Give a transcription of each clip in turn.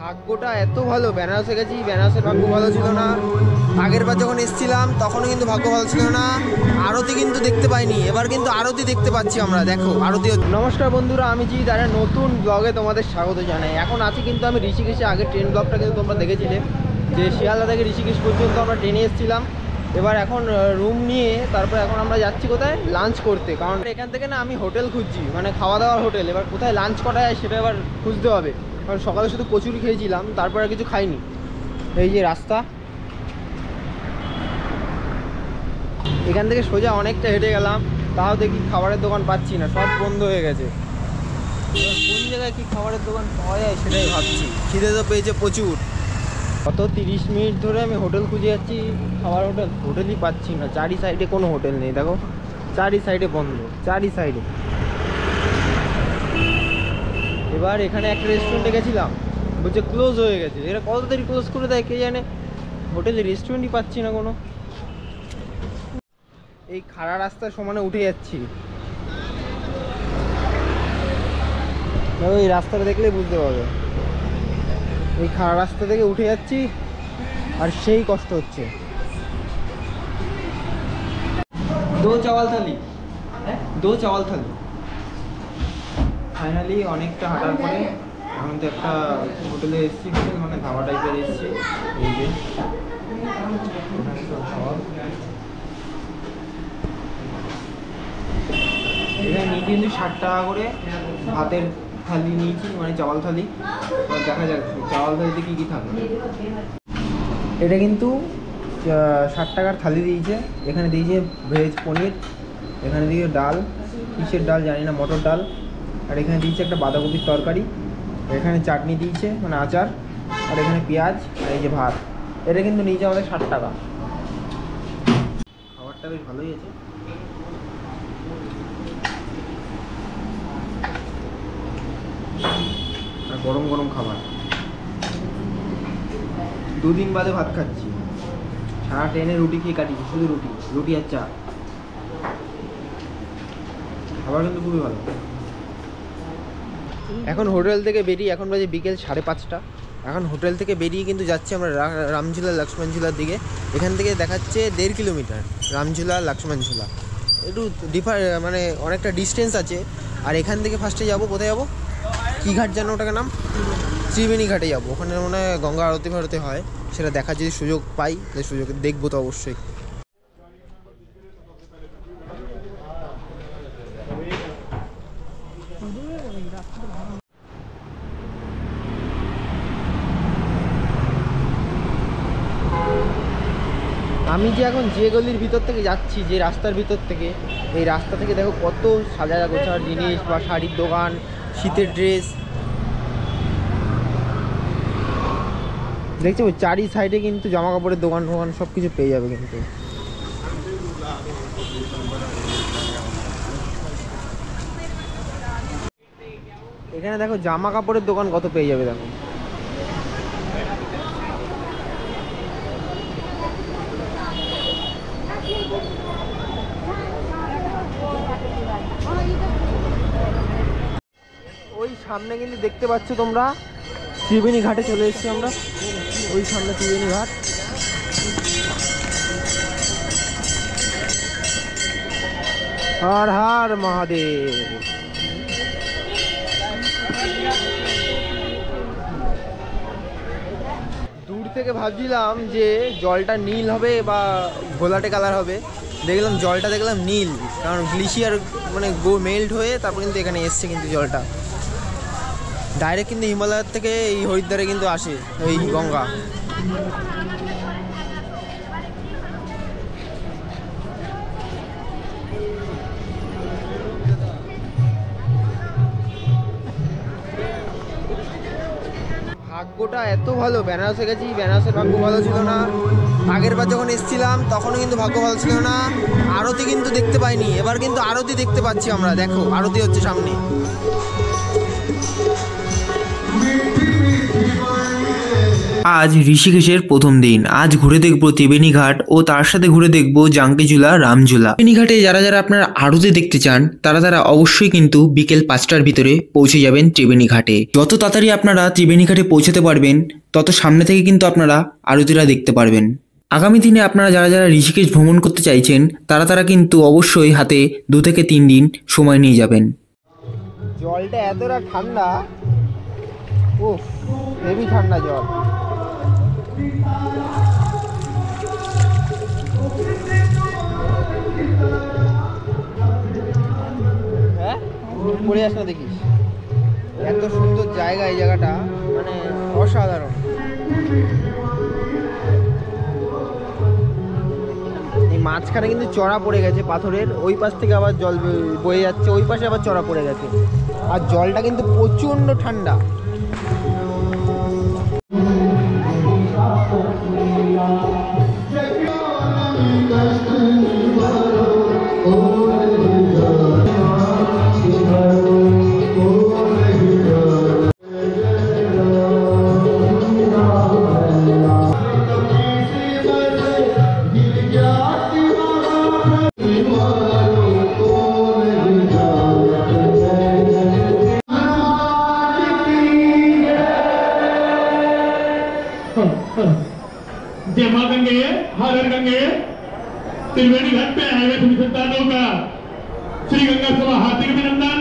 ভাগ্যটা এত ভালো, বেনারসে গেছি, বেনারসের ভাগ্য ভালো ছিল না। আগের বার যখন এসেছিলাম তখনও কিন্তু ভাগ্য ভালো ছিল না, আরতি কিন্তু দেখতে পাইনি। এবার কিন্তু আরতি দেখতে পাচ্ছি আমরা, দেখো আরতি। নমস্কার বন্ধুরা, আমি জি তারা নতুন ব্লগে তোমাদের স্বাগত জানাই। এখন আছি কিন্তু আমি ঋষিকেশে। আগে ট্রেন ব্লগটা কিন্তু তোমরা দেখেছিলে যে শিয়ালদা থেকে ঋষিকেশ পর্যন্ত আমরা ট্রেনে এসেছিলাম। এবার এখন রুম নিয়ে তারপর এখন আমরা যাচ্ছি কোথায় লাঞ্চ করতে, কারণ এখান থেকে না আমি হোটেল খুঁজছি, মানে খাওয়া দাওয়ার হোটেল। এবার কোথায় লাঞ্চ করা যায় সেটা এবার খুঁজতে হবে, কারণ সকালে শুধু কচুরি খেয়েছিলাম, তারপর আর কিছু খাইনি। এই যে রাস্তা, এখান থেকে সোজা অনেকটা হেঁটে গেলাম, তাও দেখি খাবারের দোকান পাচ্ছি না, সব বন্ধ হয়ে গেছে। কোন জায়গায় কি খাবারের দোকান পাওয়া যায় সেটাই ভাবছি। খিদে তো পেয়েছে প্রচুর। কত 30 মিনিট ধরে আমি হোটেল খুঁজে যাচ্ছি, খাবার হোটেলই পাচ্ছি না। চারি সাইডে কোনো হোটেল নেই, দেখো চারি সাইডে বন্ধ, চারি সাইডে। এবার এখানে একটা রেস্টুরেন্টে গেছিলাম, বলছে ক্লোজ হয়ে গেছে। এরা কত তাড়াতাড়ি ক্লোজ করে দেয় কে জানে, হোটেলে রেস্টুরেন্টই পাচ্ছি না কোনো। এই খাড়া রাস্তার সমানে উঠে যাচ্ছি, এই রাস্তাটা দেখলেই বুঝতে পারবে। এই খাড়া রাস্তা থেকে উঠে যাচ্ছি আর সেই কষ্ট হচ্ছে। দো চাওয়াল থালি, দো চাওয়াল থালি। ফাইনালি অনেকটা হাঁটার পরে এখন তো একটা হোটেলে এসেছি, মানে ধাবা টাইপের এসেছি। এই যে এখানে নিয়ে কিন্তু 60 টাকা করে ভাতের থালি নিয়েছি, মানে চাওয়াল থালি। দেখা যাক চাওয়াল থালিতে কী কী থাকে। এটা কিন্তু 60 টাকার থালি দিয়েছে। এখানে দিয়েছে ভেজ পনির, এখানে দিয়েছে ডাল, কিসের ডাল জানি না, মটর ডাল। আর এখানে দিয়েছে একটা বাঁধাকপির তরকারি, এখানে চাটনি দিয়েছে মানে আচার, আর এখানে পেঁয়াজ, আর এই যে ভাত। এটা কিন্তু নিয়েছে আমাদের 60 টাকা। খাবারটা বেশ ভালোই আছে। আর গরম গরম খাবার, 2 দিন বাদে ভাত খাচ্ছি। সারা ট্রেনে রুটি খেয়ে কাটিয়েছি, শুধু রুটি, রুটি আর চা। খাবার কিন্তু খুবই ভালো। এখন হোটেল থেকে বেরিয়ে, এখন বাজে বিকেল 5:30। এখন হোটেল থেকে বেরিয়ে কিন্তু যাচ্ছি আমরা রামঝুলা লক্ষ্মণঝুলার দিকে। এখান থেকে দেখাচ্ছে 1.5 কিলোমিটার রামঝুলা লক্ষ্মণঝুলা, একটু মানে অনেকটা ডিস্টেন্স আছে। আর এখান থেকে ফার্স্টে যাবো কোথায় যাবো, কী ঘাট যেন ওটাকে নাম, ত্রিবেণী ঘাটে যাবো। ওখানে মনে হয় গঙ্গা আরতি ফারতি হয়, সেটা দেখার যদি সুযোগ পাই তাহলে সুযোগ দেখবো তো অবশ্যই। আমি যে এখন যে গলির ভিতর থেকে যাচ্ছি, যে রাস্তার ভিতর থেকে, এই রাস্তা থেকে দেখো কত সাজা গোছার জিনিস বা শাড়ির দোকান, শীতের ড্রেস দেখছো। চারি সাইডে কিন্তু জামা কাপড়ের দোকান টোকান সব কিছু পেয়ে যাবে। কিন্তু এখানে দেখো জামা কাপড়ের দোকান কত পেয়ে যাবে, দেখো। ওই সামনে কিন্তু দেখতে পাচ্ছ তোমরা, ত্রিবেণী ঘাটে চলে এসেছি আমরা। ওই সামনে ত্রিবেণী ঘাট। হর হর মহাদেব। দূর থেকে ভাবছিলাম যে জলটা নীল হবে বা ঘোলাটে কালার হবে, দেখলাম জলটা দেখলাম নীল, কারণ গ্লেশিয়ার মানে মেল্ট হয়ে তারপর কিন্তু এখানে এসছে কিন্তু জলটা। ডাইরেক্ট কিন্তু হিমালয়ের থেকে এই হরিদ্বারে কিন্তু আসে ওই গঙ্গা। ভাগ্যটা এত ভালো, বেনারসে গেছি, বেনারসের ভাগ্য ভালো ছিল না। আগের বার যখন এসেছিলাম তখনও কিন্তু ভাগ্য ভালো ছিল না, আরতি কিন্তু দেখতে পাইনি। এবার কিন্তু আরতি দেখতে পাচ্ছি আমরা, দেখো আরতি হচ্ছে সামনে। আজ ঋষিকেশের প্রথম দিন। আজ ঘুরে দেখবো ত্রিবেণী ঘাট ও তার সাথে ঘুরে দেখবো জাঙ্কিঝুলা, রামঝুলা। ত্রিবেণী ঘাটে যারা যারা আপনারা আরতি দেখতে চান তারা অবশ্যই কিন্তু বিকেল 5টার ভিতরে পৌঁছে যাবেন ত্রিবেণী ঘাটে। যত তাড়াতাড়ি আপনারা ত্রিবেণী ঘাটে পৌঁছতে পারবেন তত সামনে থেকে কিন্তু আপনারা আরতিটা দেখতে পারবেন। আগামী দিনে আপনারা যারা যারা ঋষিকেশ ভ্রমণ করতে চাইছেন তারা কিন্তু অবশ্যই হাতে 2 থেকে 3 দিন সময় নিয়ে যাবেন। জলটা এতটা ঠান্ডা, উফ হেভি ঠান্ডা জল। হ্যাঁ পড়ে আস না দেখিস, এত সুন্দর জায়গা এই জায়গাটা, মানে অসাধারণ। এই মাঝখানে কিন্তু চড়া পড়ে গেছে পাথরের, ওই পাশ থেকে আবার জল বয়ে যাচ্ছে, ওই পাশে আবার চড়া পড়ে গেছে, আর জলটা কিন্তু প্রচণ্ড ঠান্ডা। जय मां गंगे, हर हर गंगे। त्रिवेणी घाट पे आए हुए सभी संतानों का श्री गंगा सभा हार्दिक अभिनंदन।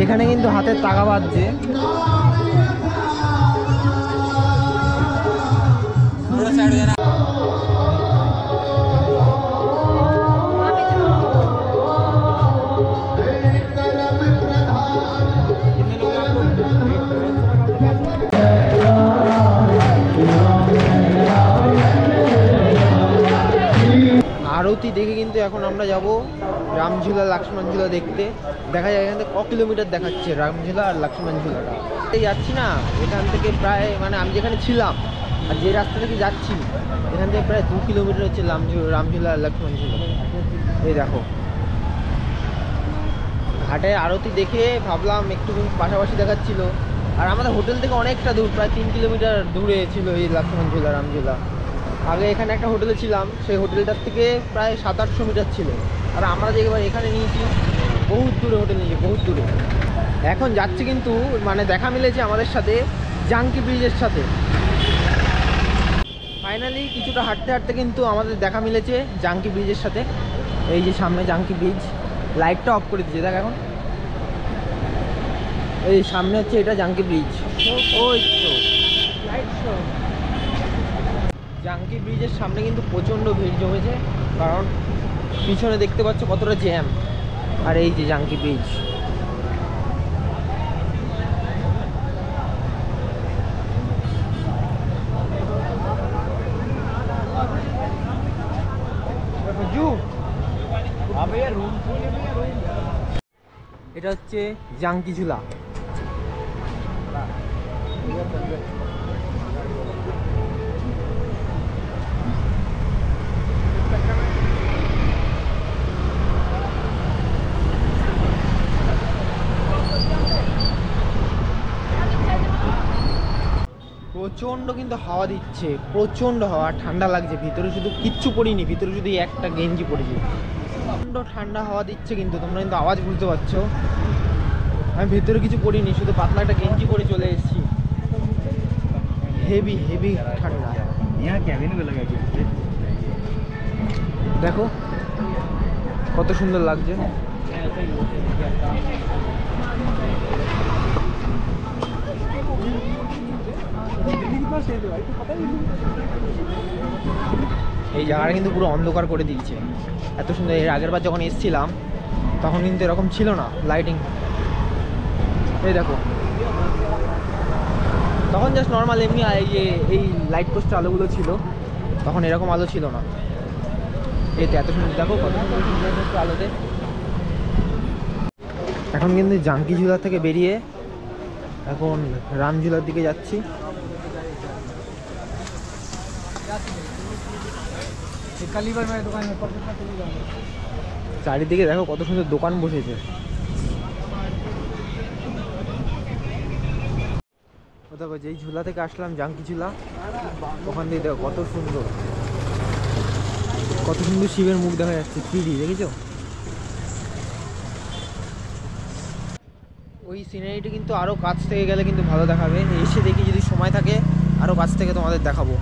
এখানে কিন্তু হাতের টাকা বাজছে। আরতি দেখে কিন্তু এখন আমরা যাব রামঝুলা, লক্ষ্মণঝুলা দেখতে। দেখা যায় এখান থেকে ক কিলোমিটার দেখাচ্ছে রামঝুলা আর লক্ষ্মণঝুলাটা। এই যাচ্ছি না, এখান থেকে প্রায়, মানে আমি যেখানে ছিলাম আর যে রাস্তা থেকে যাচ্ছি এখান থেকে প্রায় 2 কিলোমিটার হচ্ছে রামঝুলা আর লক্ষ্মণঝুলা। এই দেখো ঘাটে আরতি দেখে ভাবলাম একটু পাশাপাশি দেখাচ্ছিল, আর আমাদের হোটেল থেকে অনেকটা দূর, প্রায় 3 কিলোমিটার দূরে ছিল এই লক্ষ্মণঝুলা, রামঝুলা। আগে এখানে একটা হোটেলে ছিলাম, সেই হোটেলটার থেকে প্রায় 700-800 মিটার ছিল, আর আমরা যে এবার এখানে নিয়েছি বহুত দূরে হোটেল নিয়েছি, বহুত দূরে। এখন যাচ্ছি কিন্তু মানে দেখা মিলেছে আমাদের সাথে জাঙ্কি ব্রিজের সাথে। ফাইনালি কিছুটা হাঁটতে হাঁটতে কিন্তু আমাদের দেখা মিলেছে জাঙ্কি ব্রিজের সাথে। এই যে সামনে জাঙ্কি ব্রিজ, লাইটটা অফ করে দিয়েছে দেখ এখন। এই সামনে হচ্ছে এটা জাঙ্কি ব্রিজ, ওই তো লাইট শো। জাঙ্কি ব্রিজের সামনে কিন্তু প্রচণ্ড ভিড় জমেছে, কারণ পিছনে দেখতে পাচ্ছ কতটা জ্যাম। আর এই যে জাঙ্কি ব্রিজ, এটা হচ্ছে জাঙ্কিঝুলা। প্রচণ্ড কিন্তু হাওয়া দিচ্ছে, প্রচণ্ড হাওয়া, ঠান্ডা লাগছে। ভিতরে শুধু কিচ্ছু পরিনি, ভিতরে শুধু একটা গেঞ্জি পরেছি। প্রচণ্ড ঠান্ডা হাওয়া দিচ্ছে, কিন্তু তোমরা কিন্তু আওয়াজ বুঝতে পারছো। আমি ভেতরে কিছু পরিনি, শুধু পাতলা একটা গেঞ্জি পরে চলে এসেছি। হেভি হেভি ঠান্ডা। দেখো কত সুন্দর লাগছে। এই জায়গাটা কিন্তু পুরো অন্ধকার করে দিয়েছে, এত সুন্দর। এর আগের বার যখন এসেছিলাম তখন কিন্তু এরকম ছিল না লাইটিং। এই দেখো, তখন জাস্ট নর্মাল এমনি এই লাইট পোস্ট আলোগুলো ছিল, তখন এরকম আলো ছিল না। এই তো এত সুন্দর, দেখো কত সুন্দর আলোতে। এখন কিন্তু জাঙ্কিঝুলা থেকে বেরিয়ে এখন রামঝুলার দিকে যাচ্ছি। চারিদিকে দেখো কত সুন্দর দোকান বসেছে। দেখো যেই ঝুলা থেকে আসলাম জাঙ্কিঝুলা, ওখান দিয়ে দেখো কত সুন্দর, কত সুন্দর শিবের মুখ দেখা যাচ্ছে। থ্রিডি দেখেছো? ওই সিনারিটা কিন্তু আরও কাছ থেকে গেলে কিন্তু ভালো দেখাবে। এসে দেখি যদি সময় থাকে আরও কাছ থেকে তোমাদের দেখাবো।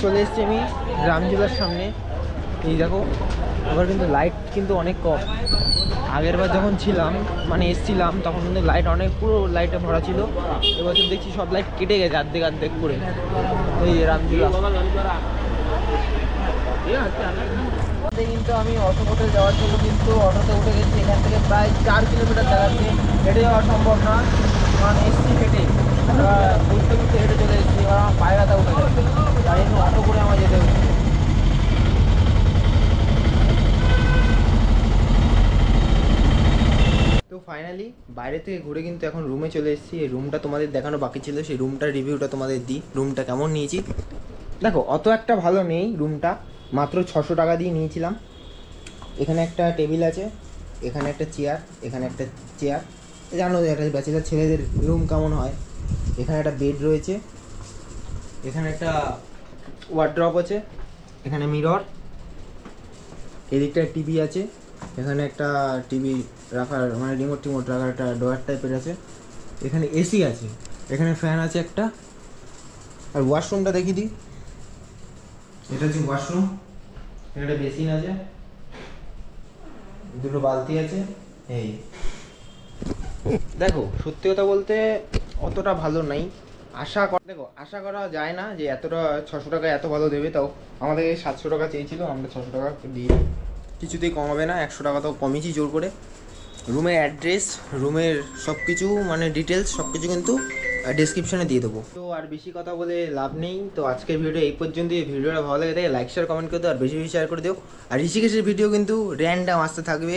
চলে এসেছি আমি রামঝুলার সামনে। এই দেখো, এবার কিন্তু লাইট কিন্তু অনেক কম। আগের বার যখন ছিলাম মানে এসছিলাম তখন কিন্তু লাইট অনেক, পুরো লাইটে ভরা ছিল। এবার তো দেখছি সব লাইট কেটে গেছে অর্ধেক অর্ধেক করে। এই রামঝুলা কিন্তু আমি অটো হোটেল যাওয়ার জন্য কিন্তু অটোতে উঠে গেছি। এখান থেকে প্রায় 4 কিলোমিটার দেখাচ্ছে, হেঁটে যাওয়া সম্ভব না, কারণ এসছি হেঁটে, ঘুরতে ঘুরতে হেঁটে চলে এসেছি। এবার আমার পায়ে ব্যথা উঠে গেছে, তাই জন্য অটো করে আমার যেতে হচ্ছে। তো ফাইনালি বাইরে থেকে ঘুরে কিন্তু এখন রুমে চলে এসেছি। এই রুমটা তোমাদের দেখানো বাকি ছিল, সেই রুমটার রিভিউটা তোমাদের দিই। রুমটা কেমন নিয়েছি দেখো, অত একটা ভালো নেই রুমটা, মাত্র 600 টাকা দিয়ে নিয়েছিলাম। এখানে একটা টেবিল আছে, এখানে একটা চেয়ার, এখানে একটা চেয়ার, জানো একটা ব্যাচেলার ছেলেদের রুম কেমন হয়। এখানে একটা বেড রয়েছে, এখানে একটা ওয়ার্ড্রপ আছে, এখানে মিরর, এদিকটা টিভি আছে, এখানে একটা টিভি রাখার মানে রিমোট টিমোট রাখার একটা ডয়ার টাইপের আছে, এখানে এসি আছে, এখানে ফ্যান আছে একটা। আর ওয়াশরুমটা দেখিয়ে দিই, এটা হচ্ছে ওয়াশরুম। এখানে একটা বেসিন আছে, দুটো বালতি আছে। এই দেখো, সত্যি কথা বলতে অতটা ভালো নাই। দেখো আশা করা যায় না যে এতটা 600 টাকা এত ভালো দেবে। তাও আমাদের 700 টাকা চেয়েছিল, আমরা 600 টাকা দিয়ে কিছুতেই কমাবে না, 100 টাকা তো কমিয়েছি জোর করে। রুমের অ্যাড্রেস, রুমের সব কিছু মানে ডিটেলস সব কিছু কিন্তু ডেসক্রিপশনে দিয়ে দেবো। তো আর বেশি কথা বলে লাভ নেই। তো আজকের ভিডিও এই পর্যন্ত। এই ভিডিওটা ভালো লাগে তাই লাইক শেয়ার কমেন্ট করে দিও, আর বেশি বেশি শেয়ার করে দিও। আর ঋষিকেশের ভিডিও কিন্তু র্যান্ডাম আসতে থাকবে।